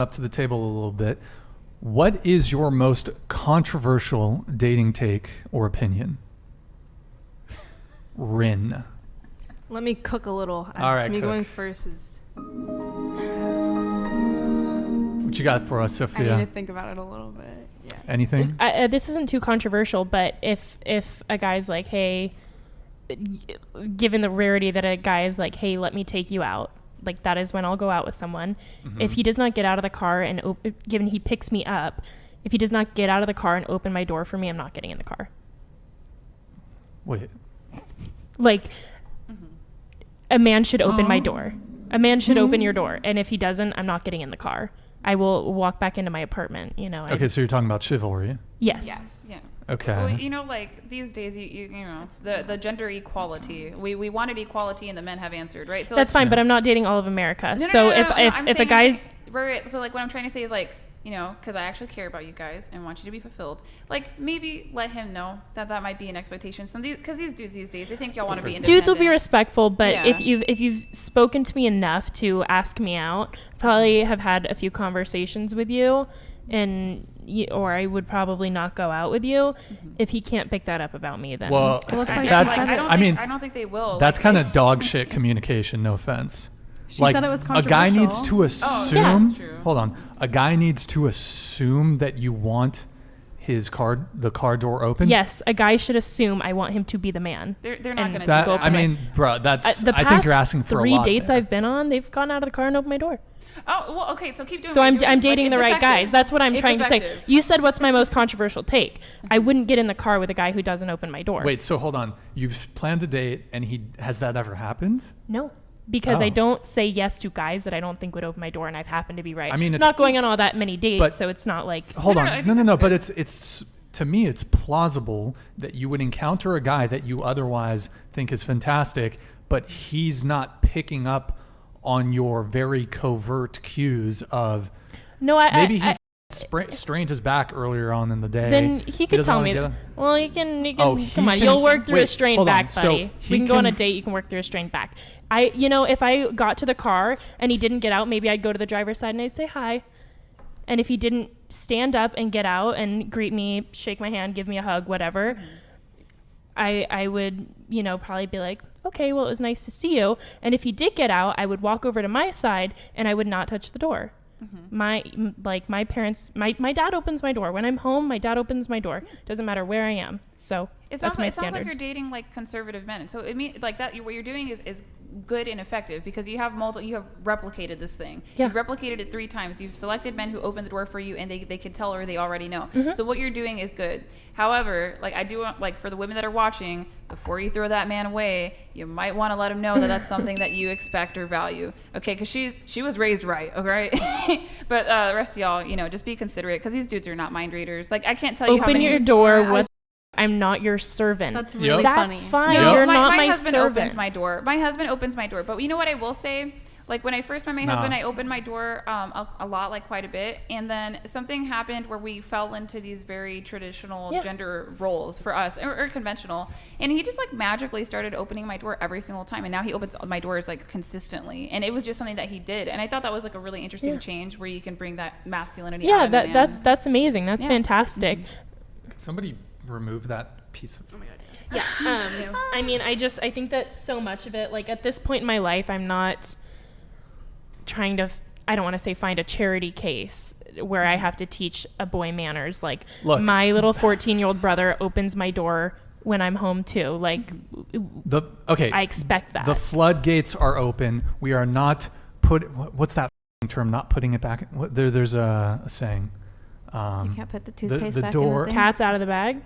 up to the table a little bit. What is your most controversial dating take or opinion? Rin. Let me cook a little. All right, me cook. going first is. What you got for us, I Sophia? need to think about it a little bit. Yeah. Anything? This isn't too controversial, but if a guy's like, hey, given the rarity that a guy is like, hey, let me take you out, like that is when I'll go out with someone. Mm-hmm. If he does not get out of the car and given he picks me up, if he does not get out of the car and open my door for me, I'm not getting in the car. Wait. Like, a man should open my door. A man should open your door, and if he doesn't, I'm not getting in the car. I will walk back into my apartment. You know. Okay, so you're talking about chivalry. Yes. Yes. Yeah. Okay. Well, you know, like these days, you know, the gender equality. We wanted equality, and the men have answered, right? So That's like, fine, but I'm not dating all of America. No, So no, if I'm a saying- guy's right, so like what I'm trying to say is like, you know, because I actually care about you guys and want you to be fulfilled. Like maybe let him know that might be an expectation. Because these dudes these days, they think y'all want to be independent. dudes will be respectful, but Yeah. if you've spoken to me enough to ask me out, probably have had a few conversations with you, and or I would probably not go out with you. If he can't pick that up about me, then Well, it's Well, kinda- that's that's. why I I don't think they will. that's Like, kind of dog shit communication. No offense. She said it was a guy needs to controversial. assume. yeah, that's true. Hold on. A guy needs to assume that you want the car door open. Yes, a guy should assume I want him to be the man. They're not And going to That go I open mean, bro, that's. The I past think you're asking for a 3 lot. dates there. I've been on, they've gone out of the car and opened my door. Oh, well, okay, so keep doing So what I'm you're doing. I'm dating Like, the it's right effective. guys. That's what I'm It's trying to say. effective. You said what's my most controversial take? I wouldn't get in the car with a guy who doesn't open my door. Wait, so hold on. You've planned a date, and has that ever happened? No, because Oh. I don't say yes to guys that I don't think would open my door, and I've happened to be right. I mean, I'm it's- not going on all that many dates, but- so it's not like Hold No, no, I on. think No. that's But good. it's to me, it's plausible that you would encounter a guy that you otherwise think is fantastic, but he's not picking up on your very covert cues of no. maybe he strained his back earlier on in the day. Then he could doesn't tell wanna me. get- Well, he can. Oh, he Come on, can- you'll work through a wait, strained hold on. back, So buddy. he We can go on a can- date. You can work through a strained back. If I got to the car and he didn't get out, maybe I'd go to the driver's side and I'd say hi. And if he didn't stand up and get out and greet me, shake my hand, give me a hug, whatever, I would, probably be like, okay, well, it was nice to see you. And if he did get out, I would walk over to my side and I would not touch the door. My parents, my dad opens my door. When I'm home, my dad opens my door. Doesn't matter where I am. So It that's sounds, my it sounds like standards. you're dating like conservative men. So it means like that. What you're doing is good and effective because you have replicated this thing. Yeah. You've replicated it 3 times. You've selected men who open the door for you, and they can tell or they already know. So what you're doing is good. However, like I do want, like for the women that are watching, before you throw that man away, you might want to let him know that that's something that you expect or value. Okay, because she was raised right. Okay, but the rest of y'all, just be considerate because these dudes are not mind readers. Like I can't tell you how Open many. your door. I'm not your servant. That's Yep. really That's funny. fine. Yep. You're not my husband servant. opens my door. My husband opens my door. But you know what I will say? Like when I first met my husband, I opened my door a lot, like quite a bit. And then something happened where we fell into these very traditional gender roles for us, or conventional. And he just like magically started opening my door every single time. And now he opens my doors like consistently. And it was just something that he did. And I thought that was like a really interesting change where you can bring that masculinity out of a man. that's amazing. That's fantastic. Somebody remove that piece of. Yeah. I mean, I think that so much of it, like at this point in my life, I'm not trying to, I don't want to say find a charity case where I have to teach a boy manners. Like Look. my little 14-year-old brother opens my door when I'm home too. Like I expect that. The floodgates are open. We are not what's that term? Not putting it back. There's a saying. You can't put the toothpaste the back door. in the thing. Cat's out of the bag.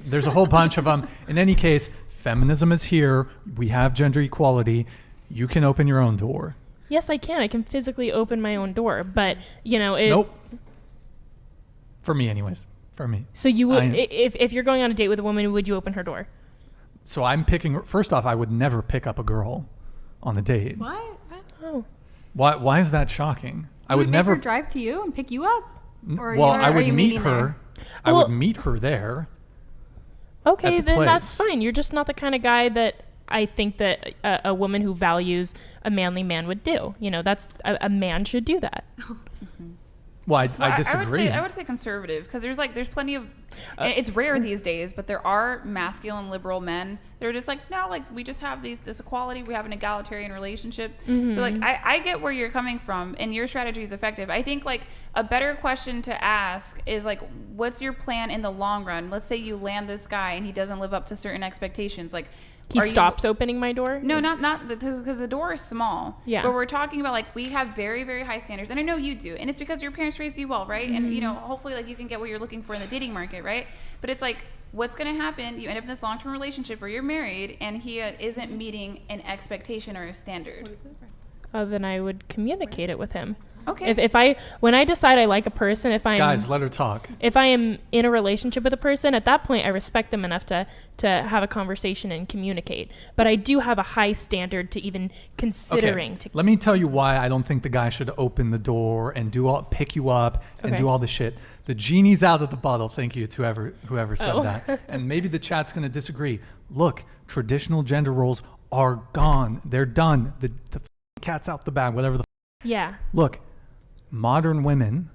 There's a whole bunch of them. In any case, feminism is here. We have gender equality. You can open your own door. Yes, I can. I can physically open my own door, but Nope. For me, anyways. For me. So you would, if you're going on a date with a woman, would you open her door? So I'm picking. First off, I would never pick up a girl on a date. What? Oh. Why is that shocking? I would make never her drive to you and pick you up. Or well, you- I are would you meet meeting her. there? I Well- would meet her there. Okay, at the then that's place. fine. You're just not the kind of guy that I think that a woman who values a manly man would do. That's a man should do that. Well, I Well, disagree. I would say conservative because there's plenty of. It's rare these days, but there are masculine liberal men. They're just like, no, like we just have this equality. We have an egalitarian relationship. So like I get where you're coming from, and your strategy is effective. I think like a better question to ask is like, what's your plan in the long run? Let's say you land this guy and he doesn't live up to certain expectations. Like He stops opening my door? No, not because the door is small. Yeah. But we're talking about like we have very, very high standards, and I know you do, and it's because your parents raised you well, right? And you know, hopefully, like you can get what you're looking for in the dating market, right? But it's like, what's going to happen? You end up in this long-term relationship where you're married, and he isn't meeting an expectation or a standard. Then I would communicate it with him. Okay. When I decide I like a person, Guys, let her talk. if I am in a relationship with a person, at that point I respect them enough to have a conversation and communicate. But I do have a high standard to even considering. Okay. Let me tell you why I don't think the guy should open the door and pick you up and Okay. do all the shit. The genie's out of the bottle. Thank you to whoever said Oh. that. And maybe the chat's going to disagree. Look, traditional gender roles are gone. They're done. The cat's out the bag, whatever the Yeah. Look, modern women,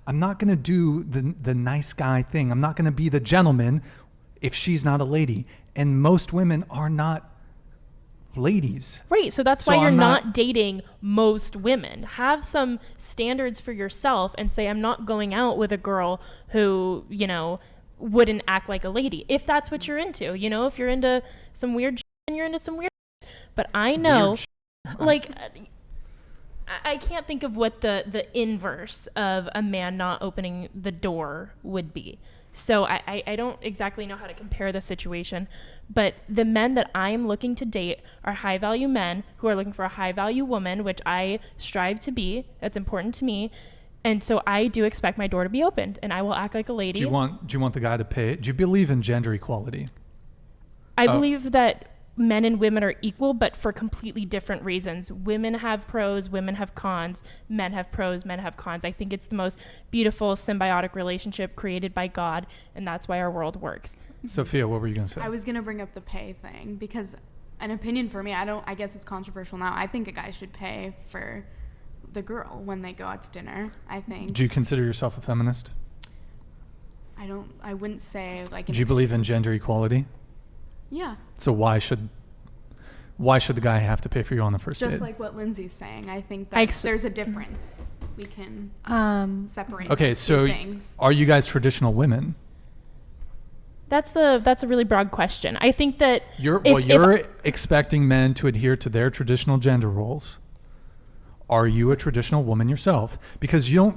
I'm not going to do the nice guy thing. I'm not going to be the gentleman if she's not a lady. And most women are not ladies. Right. So that's So why you're I'm not dating most women. Have some standards for yourself and say, I'm not going out with a girl who, wouldn't act like a lady. If that's what you're into, if you're into some weird shit, then you're into some weird shit. But I know, like, I can't think of what the inverse of a man not opening the door would be. So I don't exactly know how to compare the situation, but the men that I'm looking to date are high value men who are looking for a high value woman, which I strive to be. That's important to me. And so I do expect my door to be opened, and I will act like a lady. Do you want the guy to pay? Do you believe in gender equality? I believe that men and women are equal, but for completely different reasons. Women have pros, women have cons, men have pros, men have cons. I think it's the most beautiful symbiotic relationship created by God, and that's why our world works. Sophia, what were you going to say? I was going to bring up the pay thing because an opinion for me, I guess it's controversial now. I think a guy should pay for the girl when they go out to dinner. I think. Do you consider yourself a feminist? I wouldn't say like. Do you believe in gender equality? Yeah. So why should the guy have to pay for you on the first date? Just like what Lindsay's saying, I think that there's a difference. We can separate. Okay, those so two things. are you guys traditional women? That's a really broad question. I think that You're expecting men to adhere to their traditional gender roles. Are you a traditional woman yourself? Because you don't